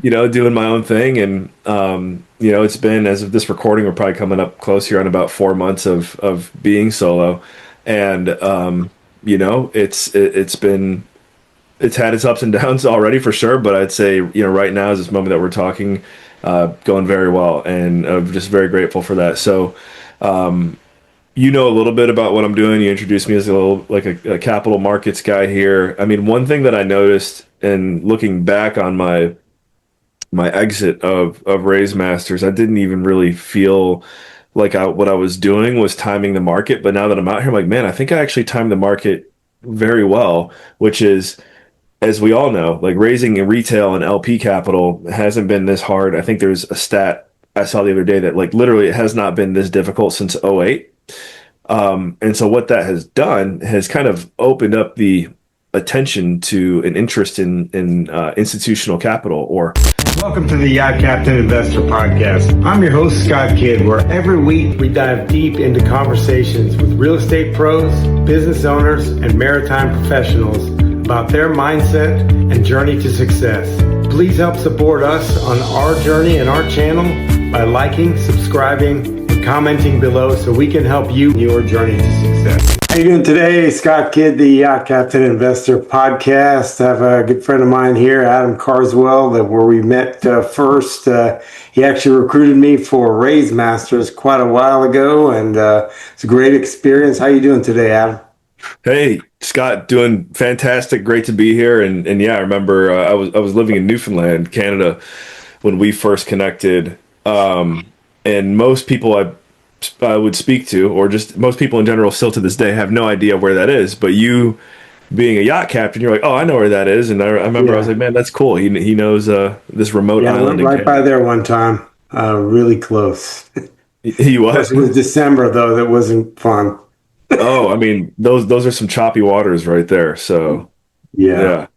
doing my own thing. And, it's been, as of this recording, we're probably coming up close here on about 4 months of being solo. And, it's had its ups and downs already for sure. But I'd say, right now is this moment that we're talking, going very well. And I'm just very grateful for that. So, a little bit about what I'm doing. You introduced me as a little like a capital markets guy here. I mean, one thing that I noticed and looking back on my exit of Raisemasters, I didn't even really feel like what I was doing was timing the market. But now that I'm out here, I'm like, man, I think I actually timed the market very well, which is, as we all know, like raising in retail and LP capital hasn't been this hard. I think there's a stat I saw the other day that like literally it has not been this difficult since '08. And so what that has done has kind of opened up the attention to an interest in institutional capital. Or welcome to the Yacht Captain Investor Podcast. I'm your host, Scott Kidd, where every week we dive deep into conversations with real estate pros, business owners, and maritime professionals about their mindset and journey to success. Please help support us on our journey and our channel by liking, subscribing, and commenting below so we can help you in your journey to success. How you doing today? Scott Kidd, the Yacht Captain Investor Podcast. I have a good friend of mine here, Adam Carswell, where we met first. He actually recruited me for Raisemasters quite a while ago, and it's a great experience. How you doing today, Adam? Hey, Scott, doing fantastic. Great to be here. And yeah, I remember I was living in Newfoundland, Canada, when we first connected. And most people I would speak to, or just most people in general, still to this day, have no idea where that is. But you, being a yacht captain, you're like, oh, I know where that is. And I remember I was like, man, that's cool. He knows this remote island. I went right by there one time, really close. He was. It was December though. That wasn't fun. Oh, I mean, those are some choppy waters right there. So yeah.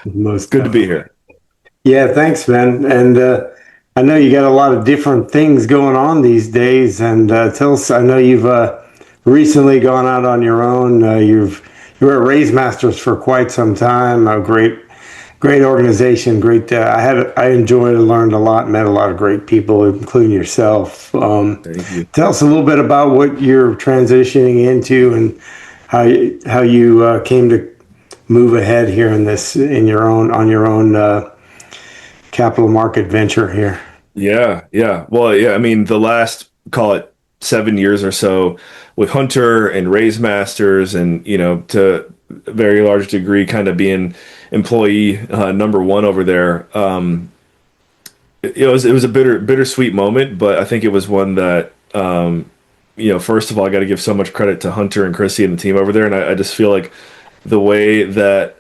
Most good to be here. Yeah, thanks, man. And I know you got a lot of different things going on these days. And tell us, I know you've recently gone out on your own. You were at Raisemasters for quite some time. A great organization. Great. I enjoyed and learned a lot. Met a lot of great people, including yourself. Thank you. Tell us a little bit about what you're transitioning into and how you came to move ahead here on your own capital market venture here. Yeah. Well, yeah, I mean, the last, call it 7 years or so with Hunter and Raisemasters and, to a very large degree, kind of being employee number one over there. It was a bittersweet moment, but I think it was one that, first of all, I got to give so much credit to Hunter and Chrissy and the team over there. And I just feel like the way that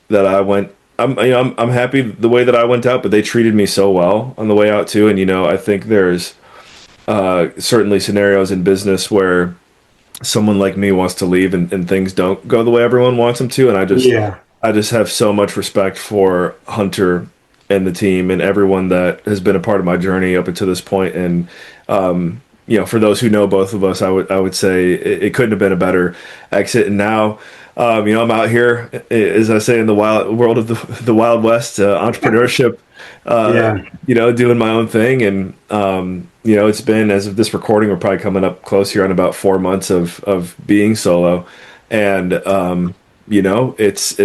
I went, I'm happy the way that I went out, but they treated me so well on the way out too. And, I think there's certainly scenarios in business where someone like me wants to leave and things don't go the way everyone wants them to. And I just have so much respect for Hunter and the team and everyone that has been a part of my journey up until this point. And, for those who know both of us, I would say it couldn't have been a better exit. And now, I'm out here, as I say, in the wild world of the Wild West, entrepreneurship, doing my own thing. And, it's been, as of this recording, we're probably coming up close here on about 4 months of being solo. And, it's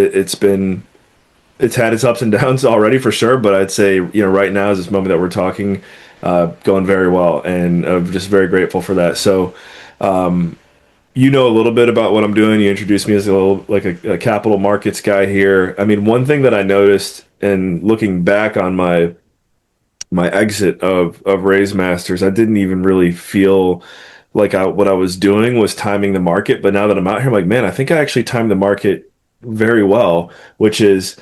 had its ups and downs already for sure. But I'd say, right now is this moment that we're talking, going very well. And I'm just very grateful for that. So, a little bit about what I'm doing. You introduced me as a capital markets guy here. I mean, one thing that I noticed and looking back on my exit of Raisemasters, I didn't even really feel like what I was doing was timing the market. But now that I'm out here, I'm like, man, I think I actually timed the market very well, which is,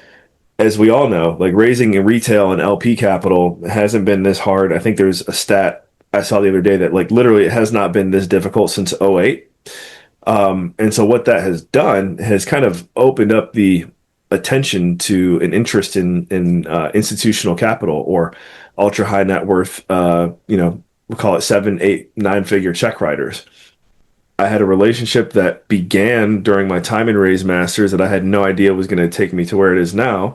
as we all know, like raising in retail and LP capital hasn't been this hard. I think there's a stat I saw the other day that like literally it has not been this difficult since '08. And so what that has done has kind of opened up the attention to an interest in institutional capital or ultra high net worth, we'll call it 7, 8, 9-figure check writers. I had a relationship that began during my time in Raisemasters that I had no idea was going to take me to where it is now.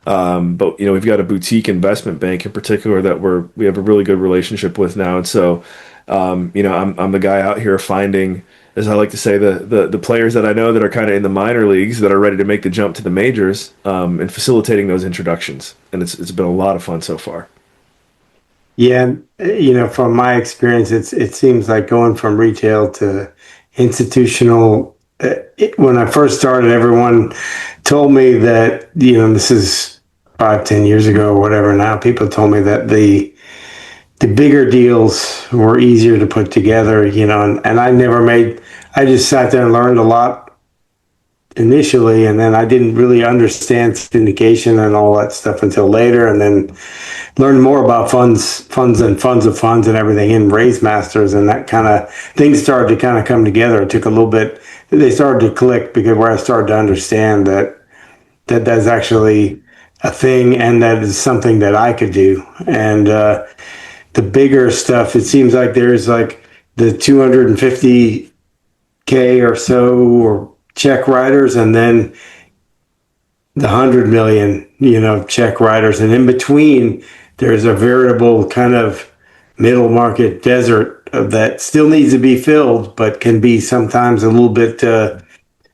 But we've got a boutique investment bank in particular that we have a really good relationship with now. And so, I'm the guy out here finding, as I like to say, the players that I know that are kind of in the minor leagues that are ready to make the jump to the majors, and facilitating those introductions. And it's been a lot of fun so far. Yeah, from my experience, it seems like going from retail to institutional. When I first started, everyone told me that, this is 5, 10 years ago or whatever. Now people told me that the bigger deals were easier to put together, and I just sat there and learned a lot initially, and then I didn't really understand syndication and all that stuff until later, and then learned more about funds and funds of funds and everything in Raisemasters, and that kind of things started to kind of come together. It took a little bit; they started to click because where I started to understand that that's actually a thing, and that is something that I could do. And the bigger stuff, it seems like there's like the 250K or so or check writers, and then the 100 million, check writers, and in between there's a veritable kind of middle market desert that still needs to be filled, but can be sometimes a little bit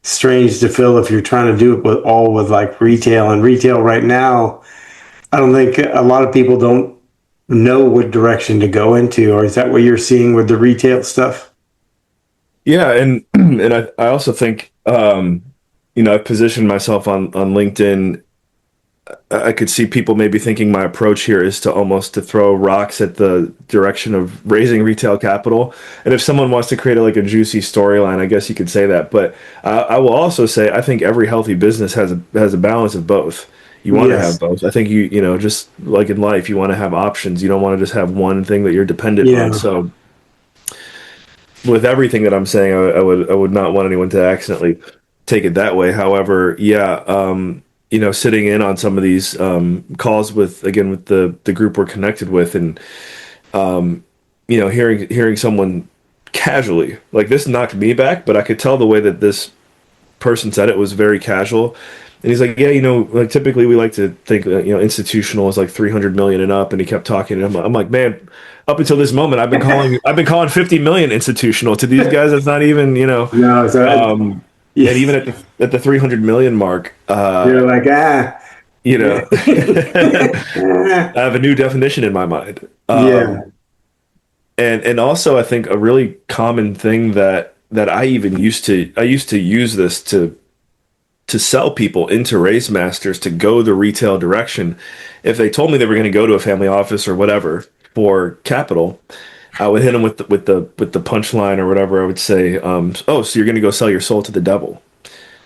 strange to fill if you're trying to do it with like retail. And retail right now, I don't think a lot of people don't know what direction to go into. Or is that what you're seeing with the retail stuff? Yeah, and and I also think I've positioned myself on LinkedIn. I could see people maybe thinking my approach here is to almost to throw rocks at the direction of raising retail capital. And if someone wants to create a juicy storyline, I guess you could say that. But I will also say I think every healthy business has a balance of both. You want to have Yes. both. I think just like in life, you want to have options. You don't want to just have one thing that you're dependent on. Yeah. So with everything that I'm saying, I would not want anyone to accidentally take it that way. However, yeah, sitting in on some of these calls with the group we're connected with, and hearing someone casually like this knocked me back, but I could tell the way that this person said it was very casual. And he's like, yeah, like typically we like to think, institutional is like 300 million and up. And he kept talking. And I'm like, man, up until this moment, I've been calling 50 million institutional to these guys. That's not even, No, so and even at the 300 million mark, you're like, I have a new definition in my mind. yeah, And also I think a really common thing that I used to use this to sell people into Raisemasters to go the retail direction. If they told me they were going to go to a family office or whatever for capital, I would hit them with the punchline or whatever. I would say, "Oh, so you're going to go sell your soul to the devil,"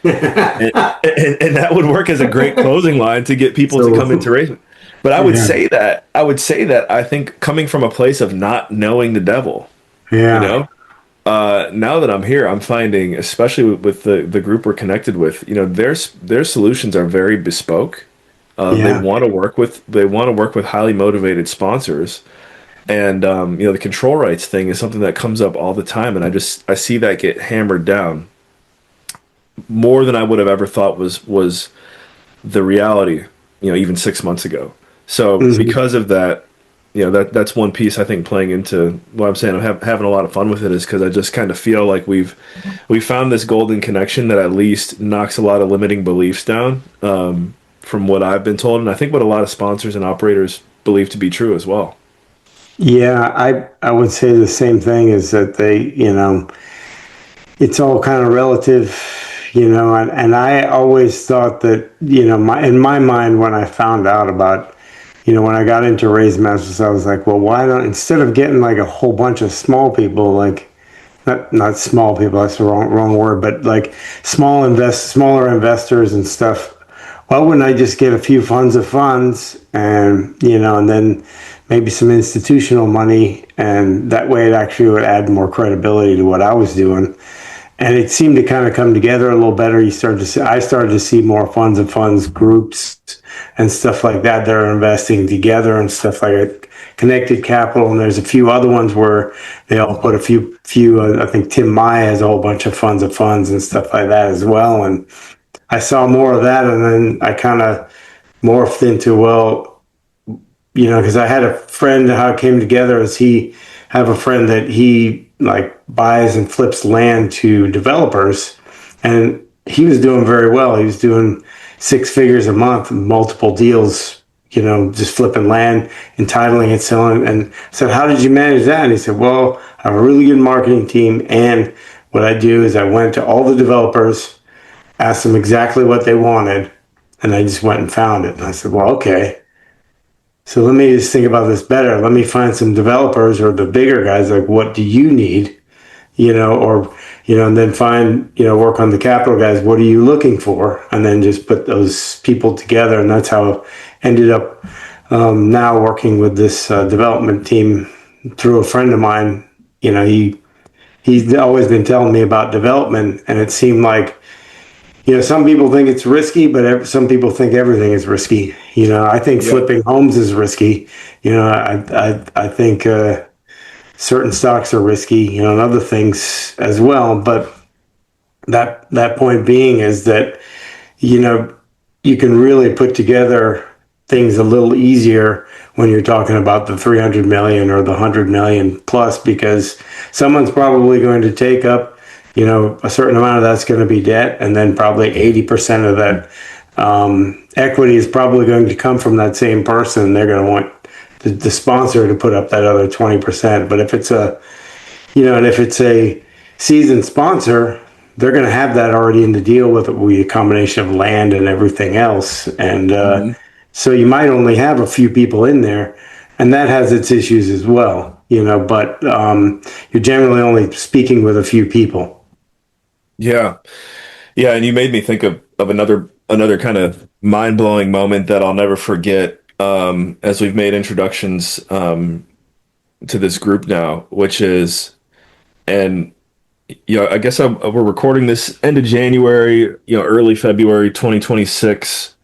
and that would work as a great closing line to get people to come so into Raise. But yeah, I would say that I think coming from a place of not knowing the devil, you yeah, know, now that I'm here, I'm finding, especially with the group we're connected with, their solutions are very bespoke. yeah, They want to work with highly motivated sponsors, and the control rights thing is something that comes up all the time, and I see that get hammered down more than I would have ever thought was the reality, even 6 months ago. So mhm. because of that, that's one piece I think playing into what I'm saying. Having a lot of fun with it is because I just kind of feel like we found this golden connection that at least knocks a lot of limiting beliefs down, from what I've been told, and I think what a lot of sponsors and operators believe to be true as well. Yeah. I would say the same thing is that it's all kind of relative, and I always thought that, in my mind, when I found out about, when I got into Raise Masters, I was like, well, why don't, instead of getting like a whole bunch of small people, like, not small people, that's the wrong word, but like smaller investors and stuff, why wouldn't I just get a few funds of funds, and, and then maybe some institutional money, and that way it actually would add more credibility to what I was doing. And it seemed to kind of come together a little better. I started to see more funds of funds groups and stuff like that. They're investing together and stuff like it. Connected Capital, and there's a few other ones where they all put a few. I think Tim Maya has a whole bunch of funds and stuff like that as well. And I saw more of that, and then I kind of morphed into, well, because I had a friend, how it came together is he have a friend that he like buys and flips land to developers, and he was doing very well. He was doing six figures a month, multiple deals, just flipping land, entitling it, selling. And I said, how did you manage that? And he said, well, I have a really good marketing team. And what I do is I went to all the developers, asked them exactly what they wanted, and I just went and found it. And I said, well, okay. So let me just think about this better. Let me find some developers or the bigger guys, like, what do you need? And then find, work on the capital guys. What are you looking for? And then just put those people together. And that's how I ended up now working with this development team through a friend of mine. He's always been telling me about development, and it seemed like, some people think it's risky, but some people think everything is risky. I think flipping homes is risky. I think certain stocks are risky, and other things as well. But that point being is that, you can really put together things a little easier when you're talking about the 300 million or the 100 million plus, because someone's probably going to take up, a certain amount of that's going to be debt, and then probably 80% of that equity is probably going to come from that same person. They're going to want the sponsor to put up that other 20%. But if it's a seasoned sponsor, they're going to have that already in the deal with a combination of land and everything else. And so you might only have a few people in there, and that has its issues as well, but you're generally only speaking with a few people. Yeah. Yeah. And you made me think of another kind of mind blowing moment that I'll never forget. As we've made introductions, to this group now, which is, and, I guess we're recording this end of January, early February, 2026.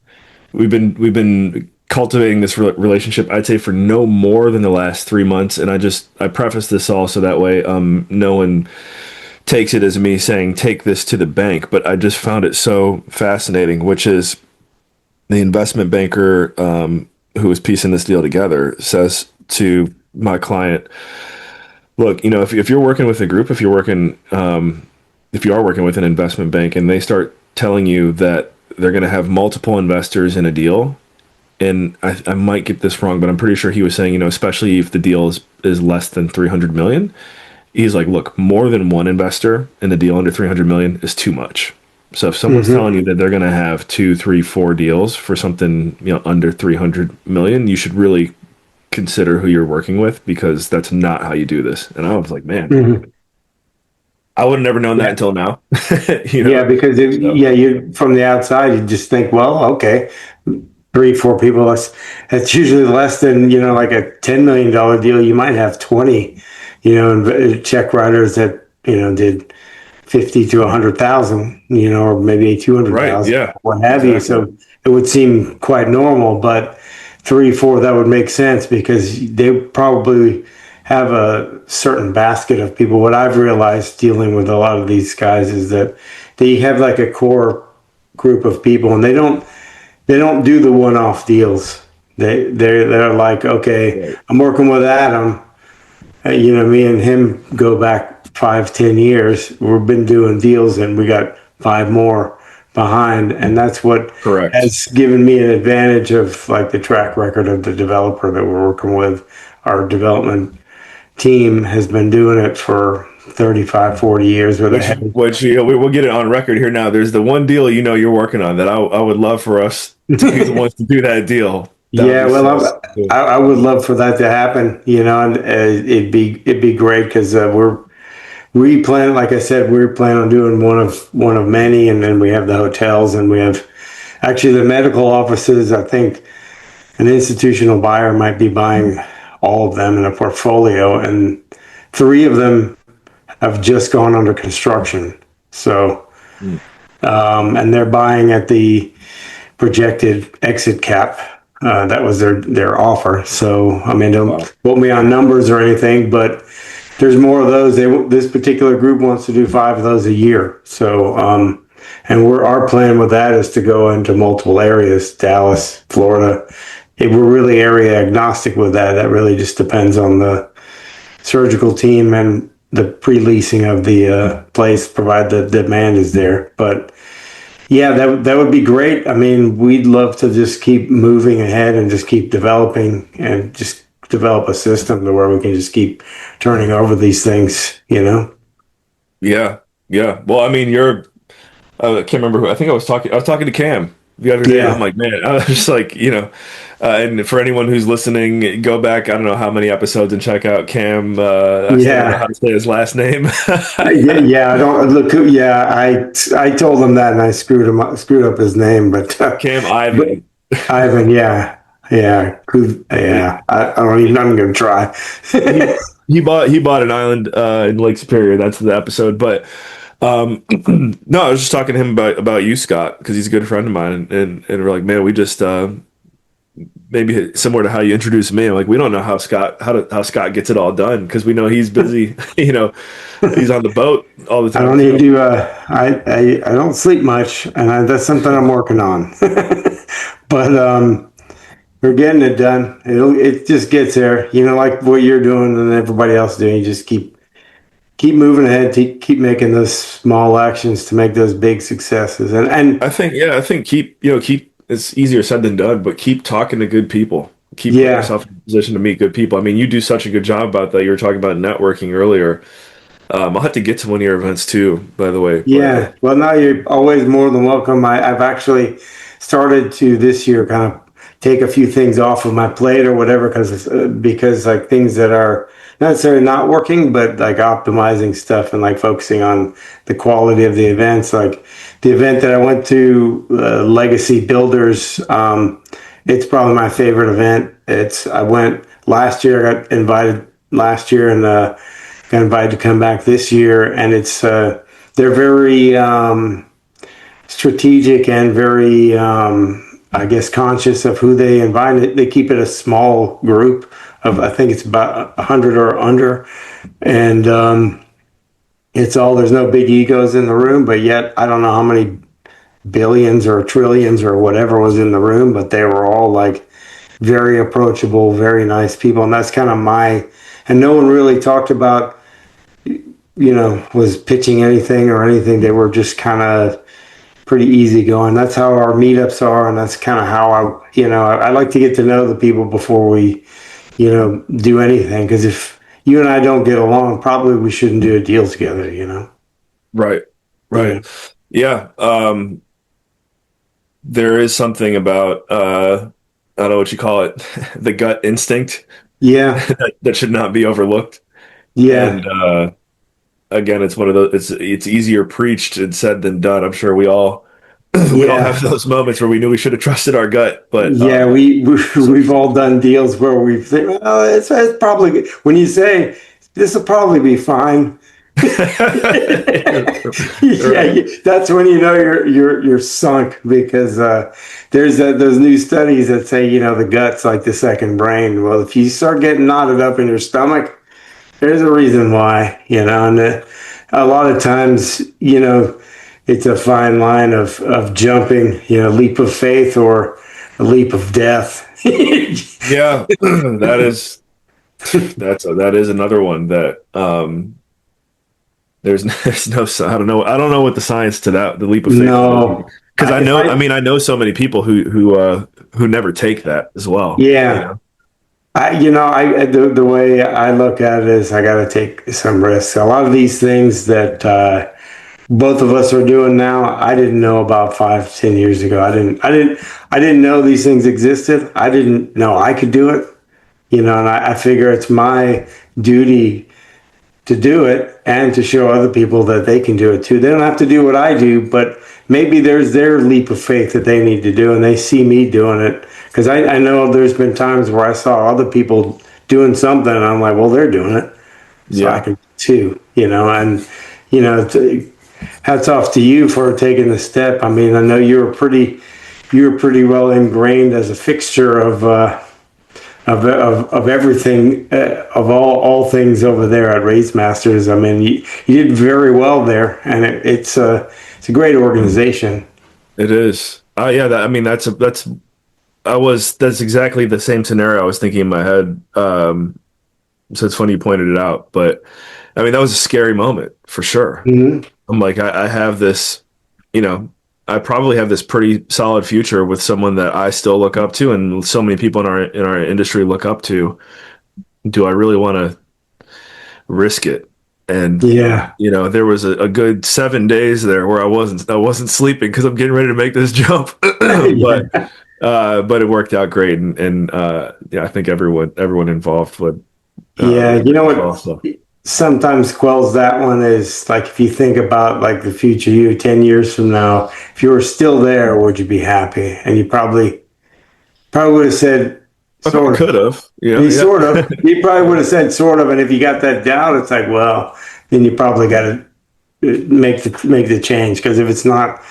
We've been cultivating this relationship, I'd say, for no more than the last 3 months. And I preface this all so that way, no one takes it as me saying, take this to the bank. But I just found it so fascinating, which is the investment banker, who was piecing this deal together, says to my client, look, if you're working with a group, if you are working with an investment bank and they start telling you that they're going to have multiple investors in a deal, and I might get this wrong, but I'm pretty sure he was saying, especially if the deal is less than 300 million, he's like, look, more than one investor in the deal under 300 million is too much. So if someone's telling you that they're going to have 2, 3, 4 deals for something, under 300 million, you should really consider who you're working with, because that's not how you do this. And I was like, man, I would have never known that until now. Yeah, because you from the outside, you just think, well, okay, 3, 4 people, that's usually less than, like a $10 million deal. You might have 20, check writers that, did 50 to 100,000, or maybe 200,000, right, yeah, what have you. So it would seem quite normal, but 3, 4, that would make sense, because they probably have a certain basket of people. What I've realized dealing with a lot of these guys is that they have like a core group of people, and they don't do the one-off deals. They're like, okay, I'm working with Adam. Me and him go back 5-10 years. We've been doing deals, and we got 5 more behind, and that's what has given me an advantage of like the track record of the developer that we're working with. Our development team has been doing it for 35, 40 years. Which we'll get it on record here now. There's the one deal you're working on that I would love for us to be the ones to do that deal. I would love for that to happen, and it'd be great, because we plan, like I said, we plan on doing one of many, and then we have the hotels, and we have actually the medical offices. I think an institutional buyer might be buying all of them in a portfolio, and 3 of them have just gone under construction. So, and they're buying at the projected exit cap. That was their offer. So, I mean, don't quote me on numbers or anything, but there's more of those. This particular group wants to do 5 of those a year. So, And our plan with that is to go into multiple areas, Dallas, Florida. We're really area agnostic with that. That really just depends on the surgical team and the pre-leasing of the place, provided the demand is there. But yeah, that would be great. I mean, we'd love to just keep moving ahead and just keep developing and just develop a system to where we can just keep turning over these things, you know? Yeah, yeah. Well, I mean, I can't remember who. I think I was talking to Cam the other day, and I'm Yeah. like, man, I was just like, and for anyone who's listening, go back. I don't know how many episodes and check out Cam. I still don't know how Yeah. to say his last name. Yeah, yeah, I don't look. Yeah, I told him that, and I screwed up his name, Cam but Ivan. Ivan, yeah, yeah, yeah. I don't even. I'm gonna try. He he bought an island in Lake Superior. That's the episode. But no, I was just talking to him about you, Scott, because he's a good friend of mine, and we're like, man, we just maybe similar to how you introduced me. I'm like, we don't know how Scott gets it all done because we know he's busy. He's on the boat all the I time don't need too. to. I don't sleep much, and that's something I'm working on. But we're getting it done. It just gets there, like what you're doing and everybody else doing. You just keep moving ahead, keep making those small actions to make those big successes. And I think keep it's easier said than done, but keep talking to good people. Keep putting yeah, yourself in a position to meet good people. I mean, you do such a good job about that. You were talking about networking earlier. I'll have to get to one of your events too, by the way. But yeah. Well, now you're always more than welcome. I've actually started to this year kind of take a few things off of my plate or whatever because like things that are not necessarily not working, but like optimizing stuff and like focusing on the quality of the events. Like the event that I went to, Legacy Builders. It's probably my favorite event. I went last year. I got invited last year and got invited to come back this year, and they're very strategic and very, I guess, conscious of who they invite. They keep it a small group of, I think it's about 100 or under, and there's no big egos in the room, but yet I don't know how many billions or trillions or whatever was in the room, but they were all like very approachable, very nice people, and that's kind of and no one really talked about, was pitching anything or anything. They were just kind of pretty easy going. That's how our meetups are, and that's kind of how I like to get to know the people before we, do anything. Because if you and I don't get along, probably we shouldn't do a deal together. right, Yeah, right, yeah. There is something about I don't know what you call it, the gut instinct yeah, that should not be overlooked. yeah, And again, it's one of those. It's easier preached and said than done. I'm sure we all we all have yeah. those moments where we knew we should have trusted our gut, but Yeah, we've all done deals where we think, well, it's probably when you say this will probably be fine. Yeah, right. that's when you know you're sunk because there's those new studies that say the gut's like the second brain. Well, if you start getting knotted up in your stomach, there's a reason why, and a lot of times, it's a fine line of jumping, leap of faith or a leap of death. Yeah, that is another one that there's no I don't know what the science to that the leap of faith is No, because if I mean I know so many people who never take that as well. yeah. The way I look at it is I got to take some risks. A lot of these things that both of us are doing now, I didn't know about 5, 10 years ago. I didn't know these things existed. I didn't know I could do it. And I figure it's my duty to do it and to show other people that they can do it too. They don't have to do what I do, but maybe there's their leap of faith that they need to do, and they see me doing it. Because I know there's been times where I saw other people doing something, and I'm like, well, they're doing it, so I Yeah, can too. And hats off to you for taking the step. I mean, I know you were pretty well ingrained as a fixture of everything, of all things over there at Raisemasters. I mean, you did very well there, and it's a great organization. It is. Yeah, I mean, that's exactly the same scenario I was thinking in my head. So it's funny you pointed it out, but I mean, that was a scary moment for sure. Hmm. I'm like, I have this, you know, I probably have this pretty solid future with someone that I still look up to, and so many people in our industry look up to. Do I really want to risk it? And Yeah. there was a good 7 days there where I wasn't sleeping because I'm getting ready to make this jump, Yeah. but it worked out great, and yeah, I think everyone involved would Yeah. You know as well. what So sometimes quells that one is like if you think about like the future you 10 years from now, if you were still there, would you be happy? And you probably would have said I probably sort of. could have, You yeah. sort of. You probably would have said sort of, and if you got that doubt, it's like, well, then you probably got to make the change because if it's not,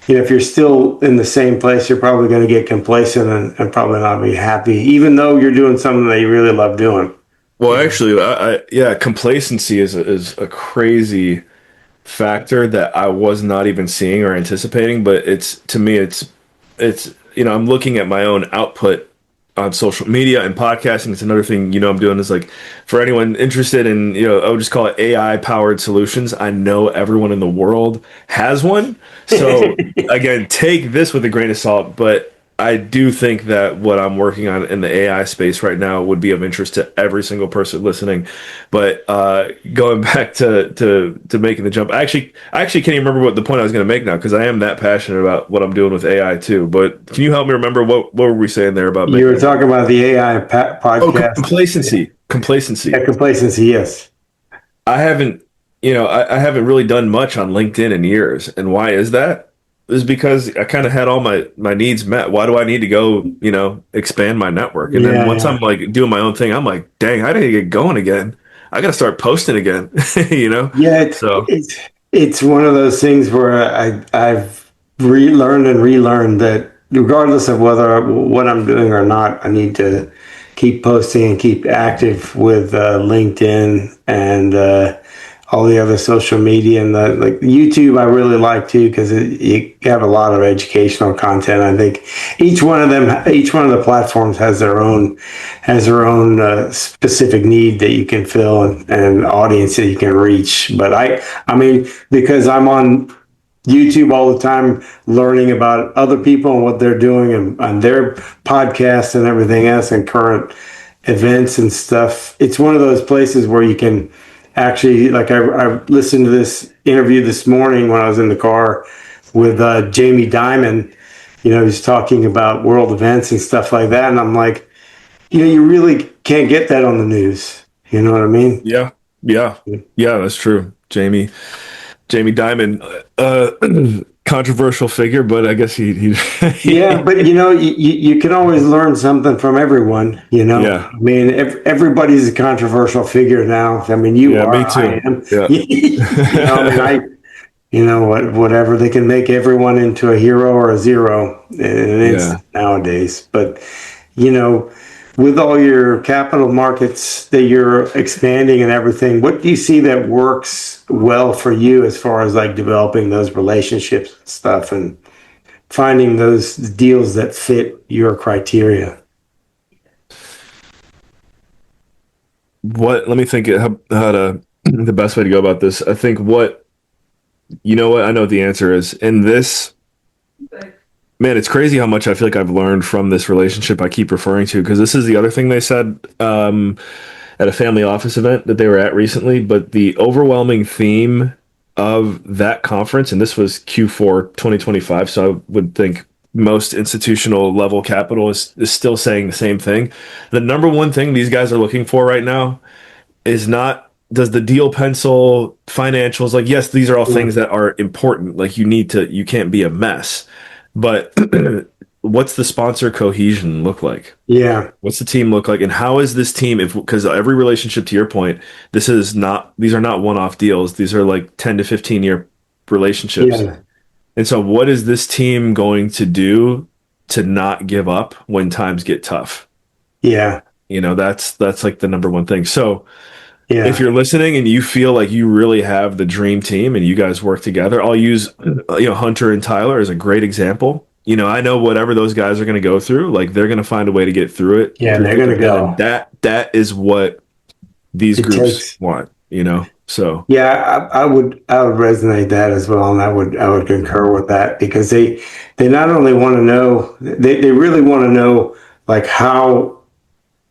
if you're still in the same place, you're probably going to get complacent and probably not be happy, even though you're doing something that you really love doing. Well, actually, yeah, complacency is a crazy factor that I was not even seeing or anticipating. But it's to me, it's I'm looking at my own output on social media and podcasting. It's another thing I'm doing is like for anyone interested in I would just call it AI powered solutions. I know everyone in the world has one, so again, take this with a grain of salt, but. I do think that what I'm working on in the AI space right now would be of interest to every single person listening. But going back to making the jump, I actually can't even remember what the point I was going to make now because I am that passionate about what I'm doing with AI too. But can you help me remember what were we saying there about You making? were talking about the AI Oh, podcast. complacency. Yeah, complacency, yes. I haven't, I haven't really done much on LinkedIn in years, and why is that? Is because I kind of had all my needs met. Why do I need to go, expand my network? And then Yeah, once I'm yeah. like doing my own thing, I'm like, dang, I need to get going again. I got to start posting again, Yeah, So it's one of those things where I've relearned and relearned that regardless of whether what I'm doing or not, I need to keep posting and keep active with LinkedIn and all the other social media and the like YouTube. I really like too because you have a lot of educational content. I think each one of the platforms has their own specific need that you can fill and audience that you can reach. But I mean, because I'm on YouTube all the time, learning about other people and what they're doing and their podcasts and everything else and current events and stuff. It's one of those places where you can actually, like, I listened to this interview this morning when I was in the car with Jamie Dimon. He's talking about world events and stuff like that. And I'm like, you really can't get that on the news. You know what I mean? yeah, yeah, yeah, that's true. Jamie Dimon, controversial figure, but I guess Yeah, but you can always learn something from everyone. yeah, I mean, everybody's a controversial figure now. I mean, you yeah, are, me I too. am. Yeah. I mean, whatever they can make everyone into a hero or a zero in an Yeah. instant nowadays. But you know, with all your capital markets that you're expanding and everything, what do you see that works well for you as far as like developing those relationships and stuff and finding those deals that fit your criteria? Let me think how to the best way to go about this. I think what I know what the answer is. In this, man, it's crazy how much I feel like I've learned from this relationship I keep referring to because this is the other thing they said at a family office event that they were at recently. But the overwhelming theme of that conference, and this was Q4 2025, so I would think most institutional level capital is still saying the same thing. The number one thing these guys are looking for right now is not does the deal pencil financials, like yes, these are all Yeah, things that are important, like you can't be a mess, but what's the sponsor cohesion look like? yeah, What's the team look like, and how is this team, if because every relationship, to your point, these are not one-off deals, these are like 10 to 15 year relationships. yeah, And so what is this team going to do to not give up when times get tough? yeah, That's like the number one thing. So if Yeah. you're listening and you feel like you really have the dream team and you guys work together, I'll use Hunter and Tyler as a great example. I know whatever those guys are going to go through, like they're going to find a way to get through it Yeah, through they're thick gonna and thin, and go. that is what these It groups takes. want. So Yeah, I would resonate that as well, and I would concur with that because they not only want to know, they really want to know like how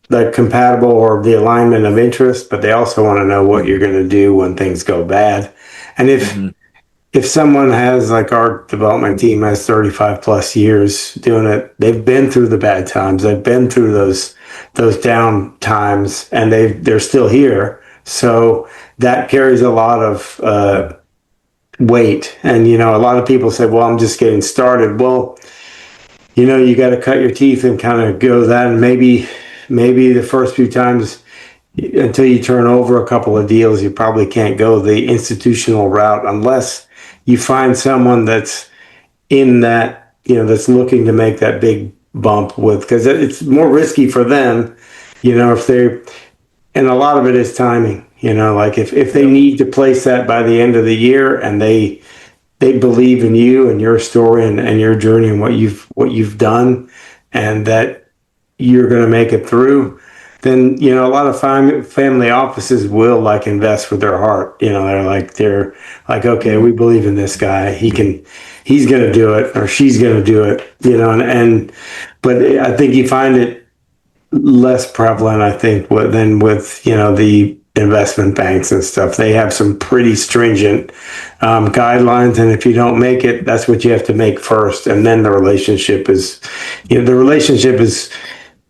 the compatible or the alignment of interest, but they also want to know what you're going to do when things go bad. And mhm. if someone has like our development team has 35 plus years doing it, they've been through the bad times, they've been through those down times, and they're still here. So that carries a lot of weight. And a lot of people say, "Well, I'm just getting started." Well, you got to cut your teeth and kind of go that, and maybe the first few times until you turn over a couple of deals, you probably can't go the institutional route unless you find someone that's in that, that's looking to make that big bump with, because it's more risky for them, if they're, and a lot of it is timing, like if they Yep. need to place that by the end of the year and they believe in you and your story and your journey and what you've done and that you're going to make it through, then a lot of family offices will like invest with their heart. They're like, okay, we believe in this guy. He's going to do it, or she's going to do it. But I think you find it less prevalent. I think than with the investment banks and stuff. They have some pretty stringent guidelines, and if you don't make it, that's what you have to make first, and then the relationship is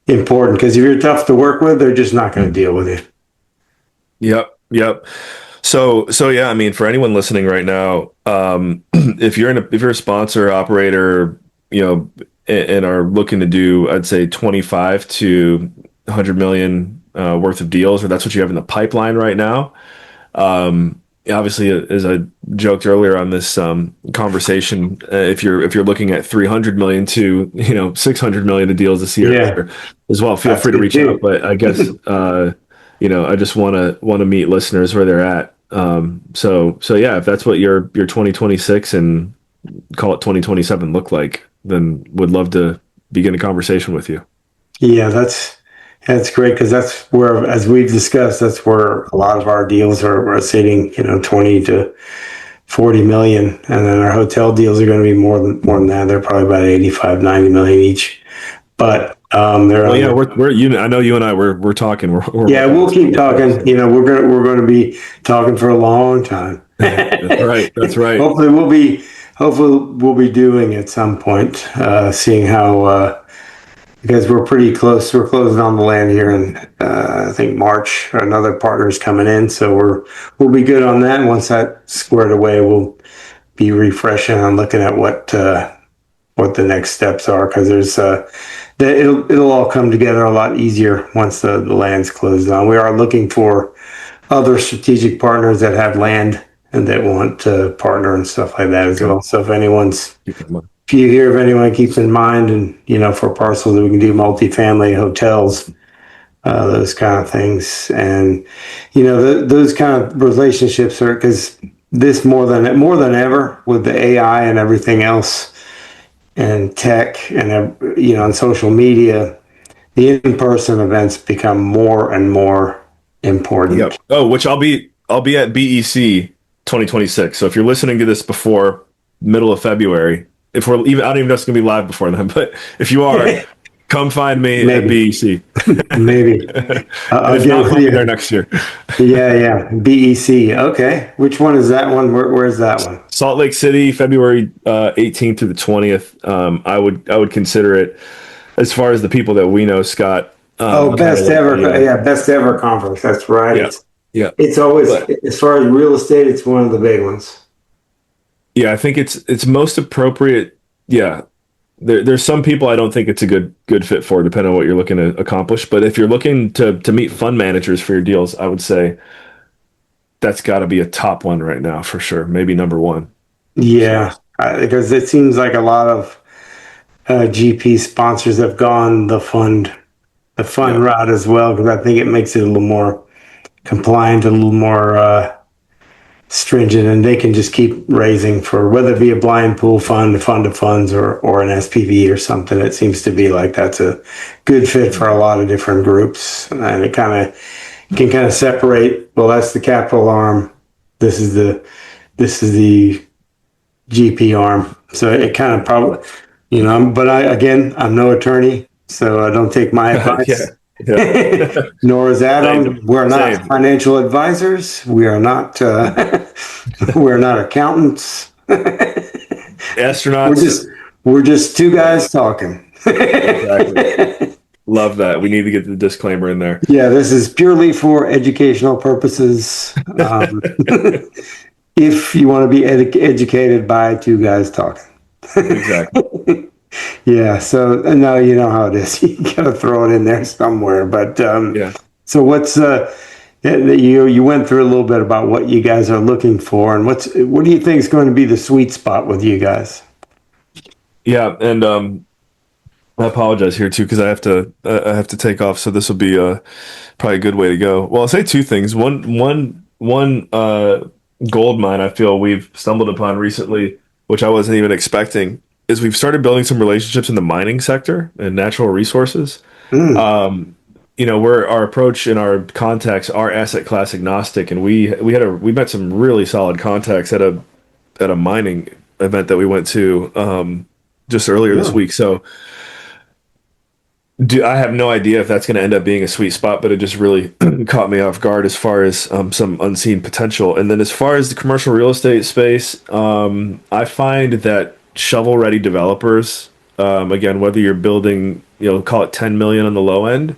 important, because if you're tough to work with, they're just not going to deal with you. Yep. So yeah, I mean, for anyone listening right now, if you're a sponsor operator, and are looking to do, I'd say 25 to 100 million worth of deals, or that's what you have in the pipeline right now. Obviously, as I joked earlier on this conversation, if you're looking at 300 million to 600 million of deals this year Yeah, as well, feel that's free to good reach out. too. But I guess I just want to meet listeners where they're at. So yeah, if that's what your 2026 and call it 2027 look like, then would love to begin a conversation with you. Yeah, that's great, because that's where, as we've discussed, that's where a lot of our deals are sitting. 20 to 40 million, and then our hotel deals are going to be more than that. They're probably about 85, 90 million each. But they're Well, on yeah, the. I know you and I we're talking. We're Yeah, working on we'll this keep pretty talking. closely. We're going to be talking for a long time. That's right. That's right. Hopefully we'll be doing at some point, seeing how, because we're pretty close. We're closing on the land here in, I think, March. Another partner is coming in, so we'll be good on that. And once that's squared away, we'll be refreshing on looking at what the next steps are, because it'll all come together a lot easier once the land's closed on. We are looking for other strategic partners that have land and that want to partner and stuff like that as Okay. well. So Keep that in mind. if you hear of anyone, keeps in mind, and for parcels that we can do multifamily hotels, those kind of things, and those kind of relationships are, because this more than ever with the AI and everything else and tech and and social media, the in-person events become more and more important. Yep. Oh, which I'll be at BEC 2026. So if you're listening to this before middle of February, if we're even, I don't even know if it's gonna be live before then, but if you are, come find me at Maybe, BEC. maybe. And I'll if get not, with we'll be you. there next year. Yeah, yeah. BEC. Okay. Which one is that one? Where's that one? Salt Lake City, February 18th through the 20th. I would consider it, as far as the people that we know, Scott. Oh, Kind of best like ever. the Yeah, best ever conference. That's right. yeah, It's yeah. it's always, But as far as real estate, it's one of the big ones. yeah, I think it's most appropriate. Yeah, there's some people I don't think it's a good fit for, depending on what you're looking to accomplish. But if you're looking to meet fund managers for your deals, I would say that's got to be a top one right now for sure. Maybe number one. So Yeah, because it seems like a lot of GP sponsors have gone the fund yeah, route as well, because I think it makes it a little more compliant, a little more stringent, and they can just keep raising for whether it be a blind pool fund, a fund of funds, or an SPV or something. It seems to be like that's a good fit for a lot of different groups, and it can kind of separate. Well, that's the capital arm. This is the GP arm. So it kind of probably, but I'm no attorney, so don't take my Yeah. advice. Yeah. Nor is Adam. Same. We're not Same. financial advisors. We are not. We're not accountants. We're Astronauts. just we're just two guys talking. Exactly. Love that. We need to get the disclaimer in there. Yeah, this is purely for educational purposes. If you want to be educated by two guys talking. Exactly. Yeah, so no, you know how it is. You got to throw it in there somewhere. But Yeah. so what's you went through a little bit about what you guys are looking for, and what do you think is going to be the sweet spot with you guys? Yeah. And I apologize here too because I have to take off. So this will be probably a good way to go. Well, I'll say two things. One gold mine I feel we've stumbled upon recently, which I wasn't even expecting, is we've started building some relationships in the mining sector and natural resources. Mm, We're our approach and our contacts are asset class agnostic, and we met some really solid contacts at a mining event that we went to just earlier this really? week. So I have no idea if that's going to end up being a sweet spot, but it just really caught me off guard as far as some unseen potential. And then as far as the commercial real estate space, I find that shovel-ready developers, again, whether you're building, call it 10 million on the low end,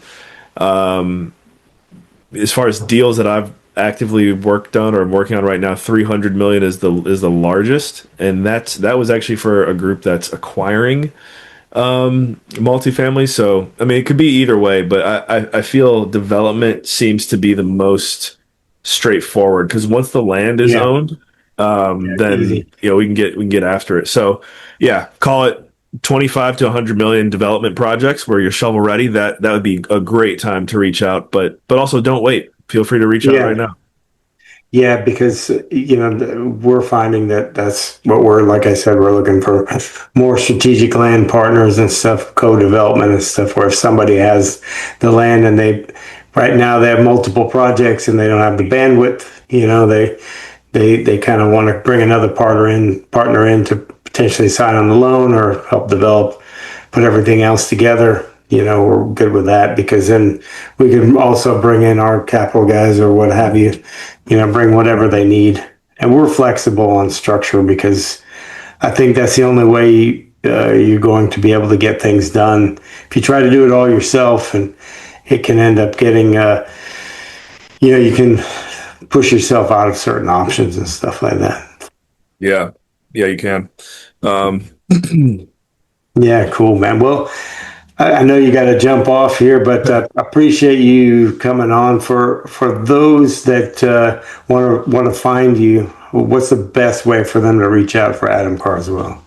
as far as deals that I've actively worked on or I'm working on right now, 300 million is the largest, and that was actually for a group that's acquiring multifamily. So, I mean, it could be either way, but I feel development seems to be the most straightforward because once the land is Yeah, owned, yeah, then easy. we can get after it. So, yeah, call it 25 to 100 million development projects where you're shovel ready. That would be a great time to reach out, but also don't wait. Feel free to reach out right Yeah, now. yeah, because we're finding that that's what we're, like I said, we're looking for more strategic land partners and stuff, co-development and stuff. Where if somebody has the land and right now they have multiple projects and they don't have the bandwidth, they kind of want to bring another partner in to potentially sign on the loan or help develop, put everything else together. We're good with that because then we can also bring in our capital guys or what have you, bring whatever they need. And we're flexible on structure because I think that's the only way you're going to be able to get things done. If you try to do it all yourself, and it can end up getting, you can push yourself out of certain options and stuff like that. Yeah, yeah, you can. Um, Yeah, cool, man. Well, I know you got to jump off here, but appreciate you coming on. For those that want to find you, what's the best way for them to reach out for Adam Carswell?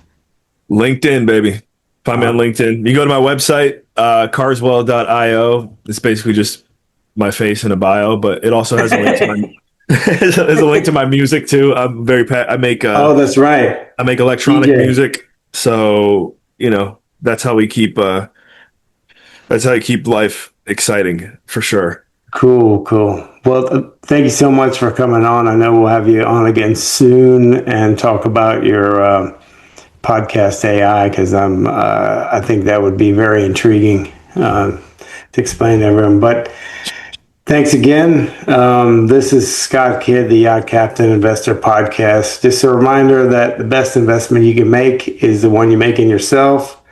LinkedIn, baby. Find me Uh, on LinkedIn. You go to my website, carswell.io. It's basically just my face in a bio, but it also has a link to my there's a link to my music too. I'm oh, that's right, I make electronic DJ. music. So, that's how we keep life exciting for sure. Cool, cool. Well, thank you so much for coming on. I know we'll have you on again soon and talk about your podcast AI because I think that would be very intriguing to explain to everyone. But thanks again. This is Scott Kidd, the Yacht Captain Investor Podcast. Just a reminder that the best investment you can make is the one you make in yourself.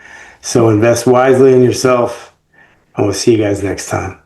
So invest wisely in yourself, and we'll see you guys next time.